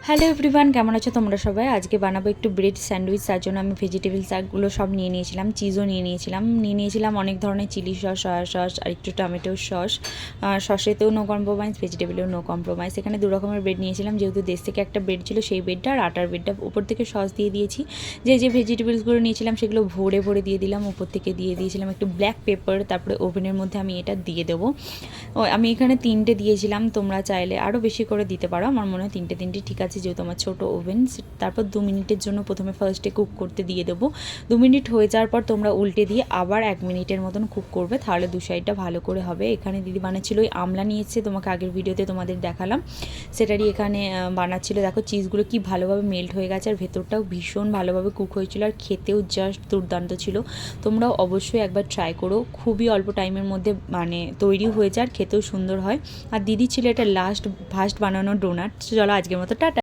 Hello everyone, কেমন আছো তোমরা সবাই? আজকে বানাবো একটু ব্রেড স্যান্ডউইচ। তার জন্য আমি ভেজিটেবলসগুলো সব নিয়ে নিয়েছিলাম, চিজও নিয়ে নিয়েছিলাম অনেক ধরনের চিলি সস, সয়া সস আর একটু টমেটো সস। সসেতেও নো কম্প্রোমাইজ, ভেজিটেবলেও নো কম্প্রোমাইজ। এখানে দু রকমের ব্রেড নিয়েছিলাম, যেহেতু দেশ থেকে একটা ব্রেড ছিল সেই ব্রেডটা আর আটার ব্রেডটা। উপর থেকে সস দিয়ে দিয়েছি। যে ভেজিটেবলসগুলো নিয়েছিলাম সেগুলো ভরে ভরে দিয়ে দিলাম। উপর থেকে দিয়ে দিয়েছিলাম একটু ব্ল্যাক পেপার। তারপরে ওভেনের মধ্যে আমি এটা দিয়ে দেবো। আমি এখানে 3টে দিয়েছিলাম, তোমরা চাইলে আরও বেশি করে দিতে পারো। আমার মনে হয় 3টে ঠিক আছে, যেহেতু আমার ছোটো ওভেন। তারপর 2 মিনিটের জন্য প্রথমে ফার্স্টে কুক করতে দিয়ে দেবো। 2 মিনিট হয়ে যাওয়ার পর তোমরা উল্টে দিয়ে আবার 1 মিনিটের মতন কুক করবে, তাহলে দু সাইডটা ভালো করে হবে। এখানে দিদি বানাচ্ছিল ওই আমলা নিয়েছে, তোমাকে আগের ভিডিওতে তোমাদের দেখালাম, সেটারই এখানে বানাচ্ছিল। দেখো চিজগুলো কি ভালোভাবে মেল্ট হয়ে গেছে আর ভেতরটাও ভীষণ ভালোভাবে কুক হয়েছিল আর খেতেও জাস্ট দুর্দান্ত ছিল। তোমরাও অবশ্যই একবার ট্রাই করো, খুবই অল্প টাইমের মধ্যে মানে তৈরি হয়ে যায় আর খেতেও সুন্দর হয়। আর দিদি ছিল এটা ফার্স্ট বানানো ডোনাট। চলো আজকের মতো টাটা।